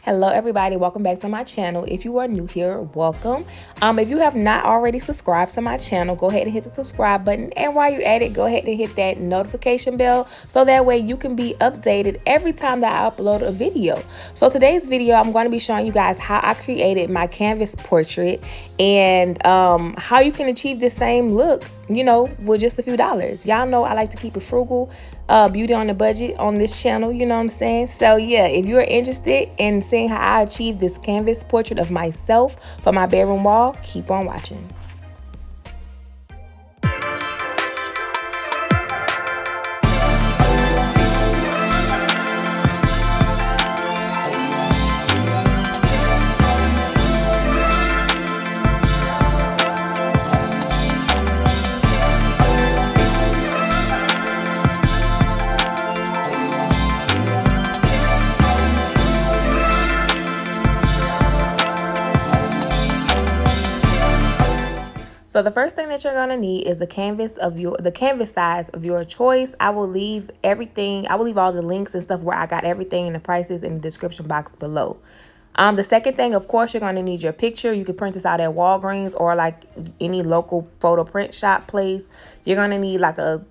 Hello everybody, welcome back to my channel. If you are new here, welcome. If you have not already subscribed to my channel, go ahead and hit the subscribe button, and while you're at it, go ahead and hit that notification bell so that way you can be updated every time that I upload a video. So today's video, I'm going to be showing you guys how I created my canvas portrait and how you can achieve the same look, you know, with just a few dollars. Y'all know I like to keep it frugal, beauty on the budget on this channel, you know what I'm saying? So yeah, if you're interested in seeing how I achieved this canvas portrait of myself for my bedroom wall, keep on watching. So the first thing that you're gonna need is the canvas size of your choice. I will leave everything. I will leave all the links and stuff where I got everything and the prices in the description box below. The second thing, of course, you're gonna need your picture. You can print this out at Walgreens or like any local photo print shop place. You're gonna need like a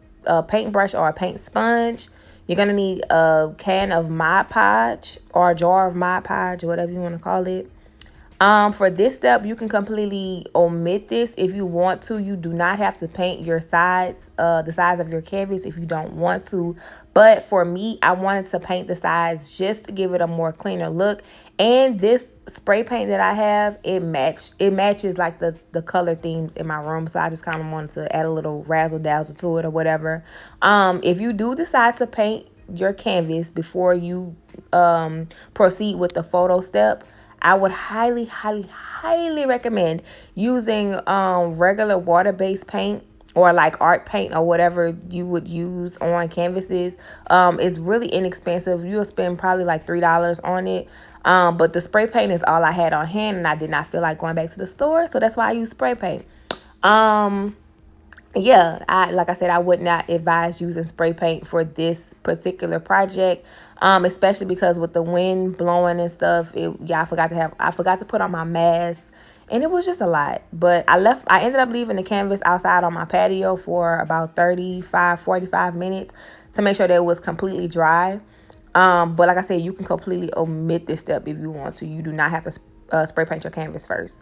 paintbrush or a paint sponge. You're gonna need a can of Mod Podge or a jar of Mod Podge, or whatever you want to call it. For this step, you can completely omit this if you want to. You do not have to paint your sides, the sides of your canvas if you don't want to. But for me, I wanted to paint the sides just to give it a more cleaner look. And this spray paint that I have, it matches like the color themes in my room. So I just kind of wanted to add a little razzle dazzle to it or whatever. If you do decide to paint your canvas before you proceed with the photo step, I would highly recommend using regular water-based paint or like art paint or whatever you would use on canvases. It's really inexpensive. You'll spend probably like $3 on it. But the spray paint is all I had on hand, and I did not feel like going back to the store, so that's why I use spray paint. Yeah, like I said, I would not advise using spray paint for this particular project, especially because with the wind blowing and stuff, I forgot to put on my mask, and it was just a lot. But I ended up leaving the canvas outside on my patio for about 45 minutes to make sure that it was completely dry. But like I said, you can completely omit this step if you want to. You do not have to spray paint your canvas first.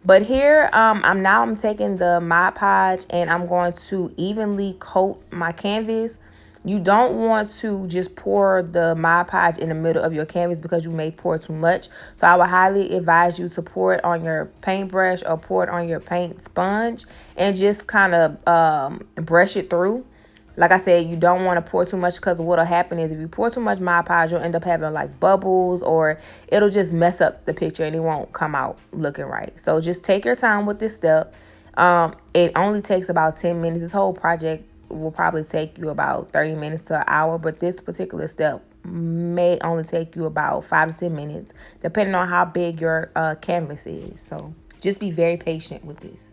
But here, I'm taking the Mod Podge and I'm going to evenly coat my canvas. You don't want to just pour the Mod Podge in the middle of your canvas because you may pour too much. So I would highly advise you to pour it on your paintbrush or pour it on your paint sponge and just kind of brush it through. Like I said, you don't want to pour too much because what'll happen is if you pour too much Mod Podge, you'll end up having like bubbles, or it'll just mess up the picture and it won't come out looking right. So just take your time with this step. It only takes about 10 minutes. This whole project will probably take you about 30 minutes to an hour, but this particular step may only take you about 5 to 10 minutes, depending on how big your canvas is. So just be very patient with this.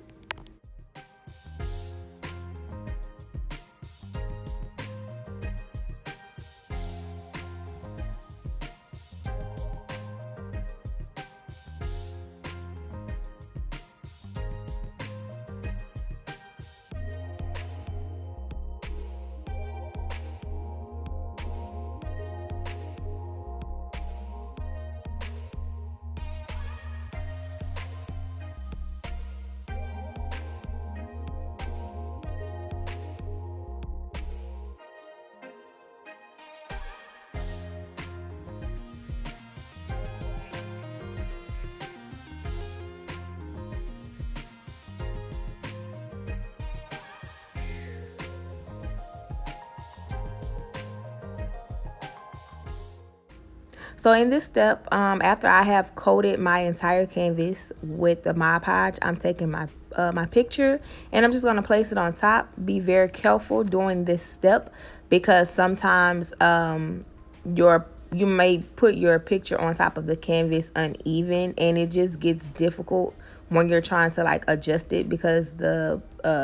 So in this step, after I have coated my entire canvas with the Mod Podge, I'm taking my picture and I'm just going to place it on top. Be very careful during this step because sometimes you may put your picture on top of the canvas uneven, and it just gets difficult when you're trying to like adjust it because the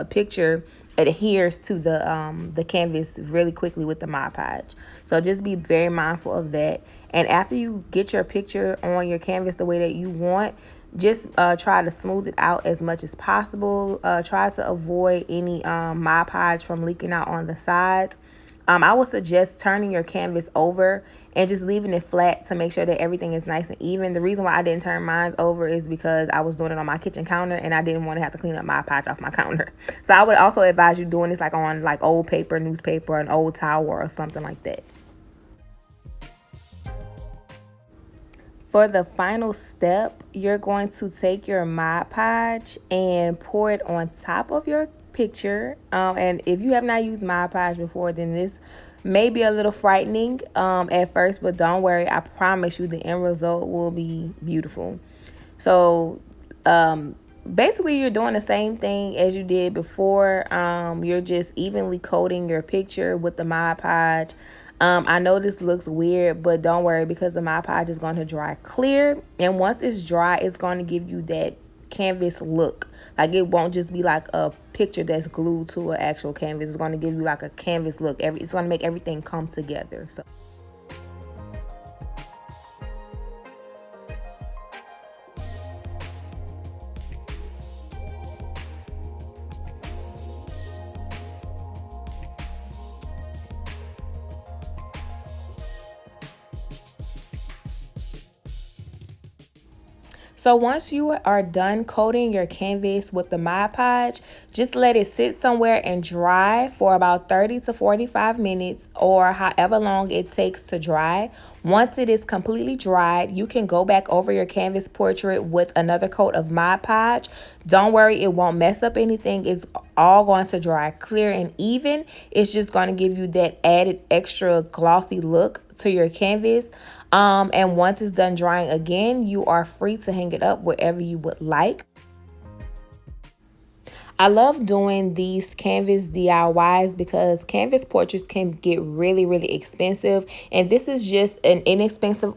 picture adheres to the canvas really quickly with the Mod Podge. So just be very mindful of that. And after you get your picture on your canvas the way that you want, just try to smooth it out as much as possible. Try to avoid any Mod Podge from leaking out on the sides. I would suggest turning your canvas over and just leaving it flat to make sure that everything is nice and even. The reason why I didn't turn mine over is because I was doing it on my kitchen counter and I didn't want to have to clean up my patch off my counter. So I would also advise you doing this like on like old paper, newspaper, an old towel or something like that. For the final step, you're going to take your Mod Podge and pour it on top of your picture. And if you have not used Mod Podge before, then this may be a little frightening at first, but don't worry. I promise you the end result will be beautiful. So basically you're doing the same thing as you did before. You're just evenly coating your picture with the Mod Podge. I know this looks weird, but don't worry because the Mod Podge is going to dry clear. And once it's dry, it's going to give you that canvas look. Like it won't just be like a picture that's glued to an actual canvas. It's going to give you like a canvas look. It's going to make everything come together. So So once you are done coating your canvas with the Mod Podge, just let it sit somewhere and dry for about 30 to 45 minutes or however long it takes to dry. Once it is completely dried, you can go back over your canvas portrait with another coat of Mod Podge. Don't worry, it won't mess up anything. It's all going to dry clear and even. It's just going to give you that added extra glossy look to your canvas. And once it's done drying again, you are free to hang it up wherever you would like. I love doing these canvas DIYs because canvas portraits can get really, really expensive. And this is just an inexpensive,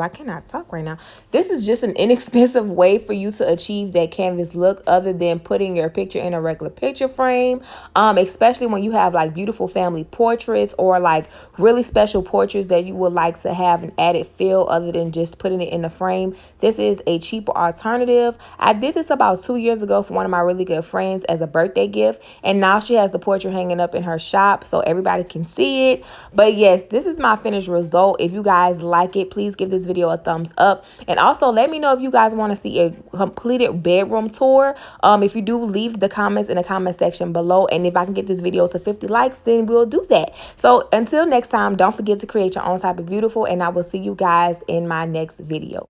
I cannot talk right now. This is just an inexpensive way for you to achieve that canvas look other than putting your picture in a regular picture frame. Especially when you have like beautiful family portraits or like really special portraits that you would like to have an added feel other than just putting it in the frame. This is a cheaper alternative. I did this about 2 years ago for one of my really good friends as a birthday gift, and now she has the portrait hanging up in her shop so everybody can see it. But yes, this is my finished result. If you guys like it, please give this video a thumbs up, and also let me know if you guys want to see a completed bedroom tour. If you do, leave the comments in the comment section below, and if I can get this video to 50 likes, then we'll do that. So until next time, don't forget to create your own type of beautiful, and I will see you guys in my next video.